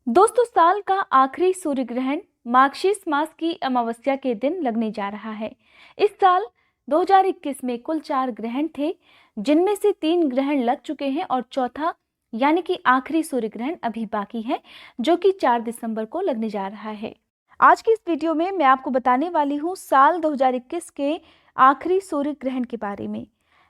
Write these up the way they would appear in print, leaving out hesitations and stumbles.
दोस्तों, साल का आखिरी सूर्य ग्रहण मार्गशीर्ष मास की अमावस्या के दिन लगने जा रहा है। इस साल 2021 में कुल 4 ग्रहण थे, जिनमें से 3 ग्रहण लग चुके हैं और चौथा यानी कि आखिरी सूर्य ग्रहण अभी बाकी है, जो कि 4 दिसंबर को लगने जा रहा है। आज की इस वीडियो में मैं आपको बताने वाली हूँ साल 2021 के आखिरी सूर्य ग्रहण के बारे में।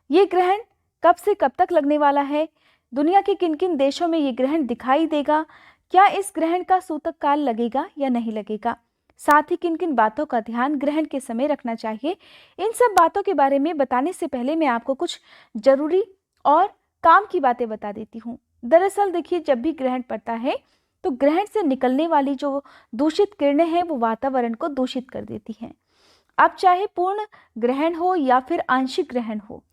ये ग्रहण कब से कब तक लगने वाला है, दुनिया के किन किन देशों में ये ग्रहण दिखाई देगा, क्या इस ग्रहण का सूतक काल लगेगा या नहीं लगेगा, साथ ही किन किन बातों का ध्यान ग्रहण के समय रखना चाहिए, इन सब बातों के बारे में बताने से पहले मैं आपको कुछ जरूरी और काम की बातें बता देती हूँ। दरअसल देखिए, जब भी ग्रहण पड़ता है तो ग्रहण से निकलने वाली जो दूषित किरणें हैं वो वातावरण को दूषित कर देती हैं। अब चाहे पूर्ण ग्रहण हो या फिर आंशिक ग्रहण हो,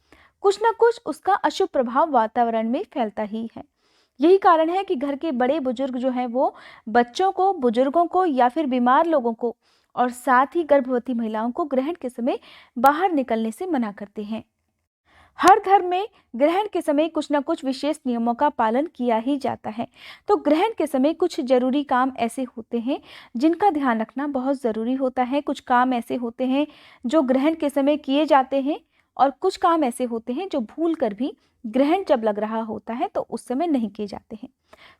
कुछ न कुछ उसका अशुभ प्रभाव वातावरण में फैलता ही है। यही कारण है कि घर के बड़े बुजुर्ग जो हैं वो बच्चों को, बुजुर्गों को या फिर बीमार लोगों को और साथ ही गर्भवती महिलाओं को ग्रहण के समय बाहर निकलने से मना करते हैं। हर धर्म में ग्रहण के समय कुछ न कुछ विशेष नियमों का पालन किया ही जाता है। तो ग्रहण के समय कुछ जरूरी काम ऐसे होते हैं जिनका ध्यान रखना बहुत ज़रूरी होता है। कुछ काम ऐसे होते हैं जो ग्रहण के समय किए जाते हैं और कुछ काम ऐसे होते हैं जो भूल कर भी ग्रहण जब लग रहा होता है तो उस समय नहीं किए जाते हैं।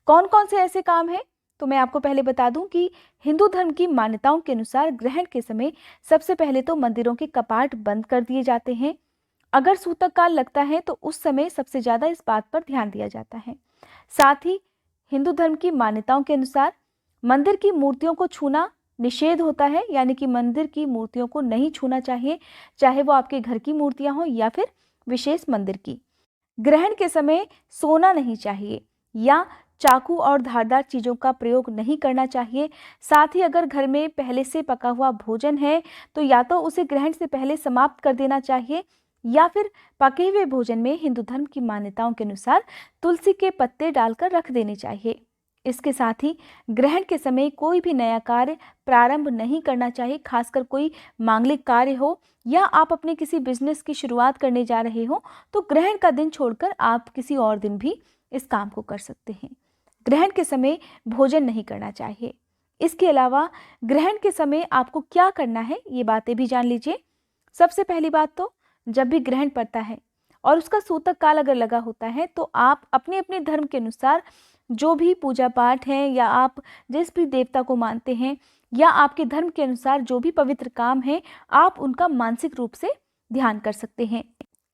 कौन कौन से ऐसे काम हैं? तो मैं आपको पहले बता दूं कि हिंदू धर्म की मान्यताओं के अनुसार ग्रहण के समय सबसे पहले तो मंदिरों के कपाट बंद कर दिए जाते हैं। अगर सूतक काल लगता है तो उस समय सबसे ज्यादा इस बात पर ध्यान दिया जाता है। साथ ही हिंदू धर्म की मान्यताओं के अनुसार मंदिर की मूर्तियों को छूना निषेध होता है, यानी कि मंदिर की मूर्तियों को नहीं छूना चाहिए, चाहे वो आपके घर की मूर्तियां हो या फिर विशेष मंदिर की। ग्रहण के समय सोना नहीं चाहिए या चाकू और धारदार चीजों का प्रयोग नहीं करना चाहिए। साथ ही अगर घर में पहले से पका हुआ भोजन है तो या तो उसे ग्रहण से पहले समाप्त कर देना चाहिए या फिर पके हुए भोजन में हिंदू धर्म की मान्यताओं के अनुसार तुलसी के पत्ते डालकर रख देने चाहिए। इसके साथ ही ग्रहण के समय कोई भी नया कार्य प्रारंभ नहीं करना चाहिए, खासकर कोई मांगलिक कार्य हो या आप अपने किसी बिजनेस की शुरुआत करने जा रहे हो तो ग्रहण का दिन छोड़कर आप किसी और दिन भी इस काम को कर सकते हैं। ग्रहण के समय भोजन नहीं करना चाहिए। इसके अलावा ग्रहण के समय आपको क्या करना है ये बातें भी जान लीजिए। सबसे पहली बात तो, जब भी ग्रहण पड़ता है और उसका सूतक काल अगर लगा होता है तो आप अपने अपने धर्म के अनुसार जो भी पूजा पाठ है या आप जिस भी देवता को मानते हैं या आपके धर्म के अनुसार जो भी पवित्र काम है, आप उनका मानसिक रूप से ध्यान कर सकते हैं।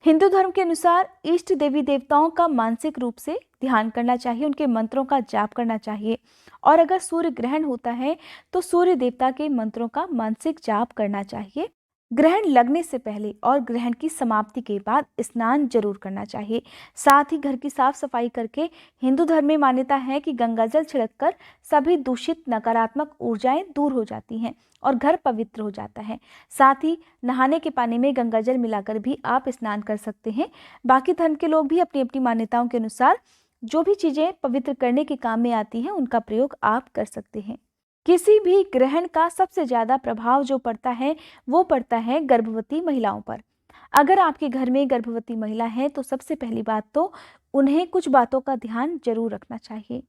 हिंदू धर्म के अनुसार इष्ट देवी देवताओं का मानसिक रूप से ध्यान करना चाहिए, उनके मंत्रों का जाप करना चाहिए। और अगर सूर्य ग्रहण होता है तो सूर्य देवता के मंत्रों का मानसिक जाप करना चाहिए। ग्रहण लगने से पहले और ग्रहण की समाप्ति के बाद स्नान जरूर करना चाहिए। साथ ही घर की साफ सफाई करके, हिंदू धर्म में मान्यता है कि गंगाजल छिड़ककर सभी दूषित नकारात्मक ऊर्जाएं दूर हो जाती हैं और घर पवित्र हो जाता है। साथ ही नहाने के पानी में गंगाजल मिलाकर भी आप स्नान कर सकते हैं। बाकी धर्म के लोग भी अपनी अपनी मान्यताओं के अनुसार जो भी चीजें पवित्र करने के काम में आती हैं उनका प्रयोग आप कर सकते हैं। किसी भी ग्रहण का सबसे ज्यादा प्रभाव जो पड़ता है वो पड़ता है गर्भवती महिलाओं पर। अगर आपके घर में गर्भवती महिला है तो सबसे पहली बात तो उन्हें कुछ बातों का ध्यान जरूर रखना चाहिए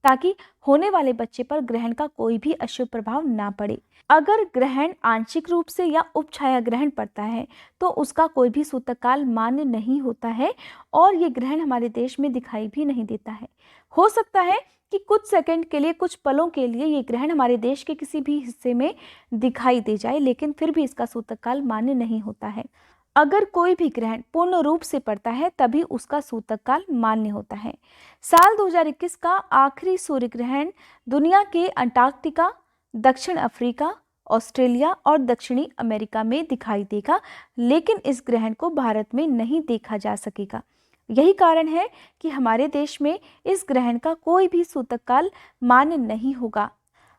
ताकि होने वाले बच्चे पर ग्रहण का कोई भी अशुभ प्रभाव ना पड़े। अगर ग्रहण आंशिक रूप से या उपछाया ग्रहण पड़ता है तो उसका कोई भी सूतक काल मान्य नहीं होता है और ये ग्रहण हमारे देश में दिखाई भी नहीं देता है। हो सकता है कि कुछ सेकंड के लिए, कुछ पलों के लिए ये ग्रहण हमारे देश के किसी भी हिस्से में दिखाई दे जाए, लेकिन फिर भी इसका सूतक काल मान्य नहीं होता है। अगर कोई भी ग्रहण पूर्ण रूप से पड़ता है तभी उसका सूतक काल मान्य होता है। साल 2021 का आखिरी सूर्य ग्रहण दुनिया के अंटार्कटिका, दक्षिण अफ्रीका, ऑस्ट्रेलिया और दक्षिणी अमेरिका में दिखाई देगा, लेकिन इस ग्रहण को भारत में नहीं देखा जा सकेगा। यही कारण है कि हमारे देश में इस ग्रहण का कोई भी सूतक काल मान्य नहीं होगा।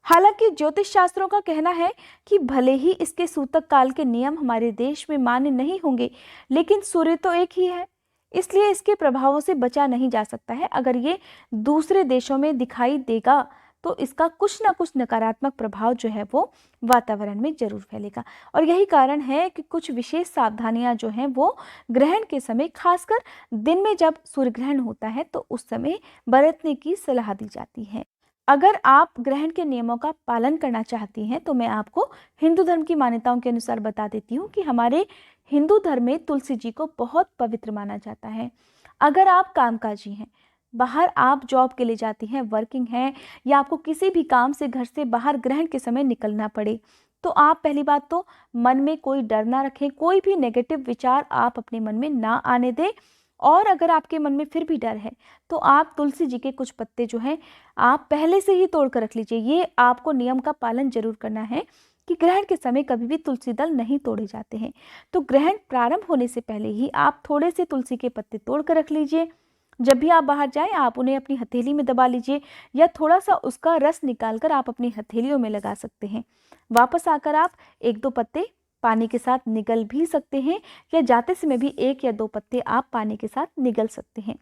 हालांकि ज्योतिष शास्त्रों का कहना है कि भले ही इसके सूतक काल के नियम हमारे देश में मान्य नहीं होंगे, लेकिन सूर्य तो एक ही है, इसलिए इसके प्रभावों से बचा नहीं जा सकता है। अगर ये दूसरे देशों में दिखाई देगा तो इसका कुछ ना कुछ नकारात्मक प्रभाव जो है वो वातावरण में जरूर फैलेगा। और यही कारण है कि कुछ विशेष सावधानियां जो हैं वो ग्रहण के समय, खासकर दिन में जब सूर्य ग्रहण होता है तो उस समय बरतने की सलाह दी जाती है। अगर आप ग्रहण के नियमों का पालन करना चाहती हैं तो मैं आपको हिंदू धर्म की मान्यताओं के अनुसार बता देती हूँ कि हमारे हिंदू धर्म में तुलसी जी को बहुत पवित्र माना जाता है। अगर आप कामकाजी हैं, बाहर आप जॉब के लिए जाती हैं, वर्किंग हैं, या आपको किसी भी काम से घर से बाहर ग्रहण के समय निकलना पड़े, तो आप पहली बात तो मन में कोई डर ना रखें, कोई भी नेगेटिव विचार आप अपने मन में ना आने दें। और अगर आपके मन में फिर भी डर है तो आप तुलसी जी के कुछ पत्ते जो हैं आप पहले से ही तोड़ कर रख लीजिए। ये आपको नियम का पालन जरूर करना है कि ग्रहण के समय कभी भी तुलसी दल नहीं तोड़े जाते हैं। तो ग्रहण प्रारंभ होने से पहले ही आप थोड़े से तुलसी के पत्ते तोड़ कर रख लीजिए। जब भी आप बाहर जाएं आप उन्हें अपनी हथेली में दबा लीजिए, या थोड़ा सा उसका रस निकालकर आप अपनी हथेलियों में लगा सकते हैं। वापस आकर आप एक दो पत्ते पानी के साथ निगल भी सकते हैं, या जाते समय भी एक या दो पत्ते आप पानी के साथ निगल सकते हैं।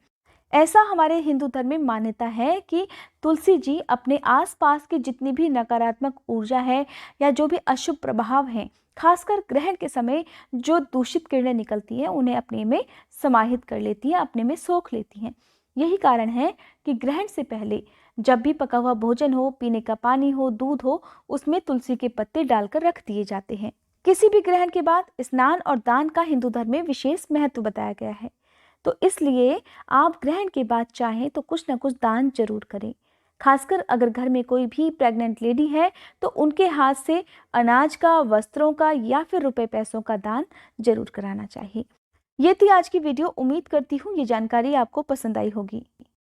ऐसा हमारे हिंदू धर्म में मान्यता है कि तुलसी जी अपने आसपास की जितनी भी नकारात्मक ऊर्जा है या जो भी अशुभ प्रभाव हैं, खासकर ग्रहण के समय जो दूषित किरणें निकलती हैं, उन्हें अपने में समाहित कर लेती हैं, अपने में सोख लेती हैं। यही कारण है कि ग्रहण से पहले जब भी पका हुआ भोजन हो, पीने का पानी हो, दूध हो, उसमें तुलसी के पत्ते डालकर रख दिए जाते हैं। किसी भी ग्रहण के बाद स्नान और दान का हिंदू धर्म में विशेष महत्व बताया गया है। तो इसलिए आप ग्रहण के बाद चाहें तो कुछ ना कुछ दान जरूर करें। खासकर अगर घर में कोई भी प्रेग्नेंट लेडी है तो उनके हाथ से अनाज का, वस्त्रों का या फिर रुपए पैसों का दान जरूर कराना चाहिए। ये थी आज की वीडियो। उम्मीद करती हूँ ये जानकारी आपको पसंद आई होगी।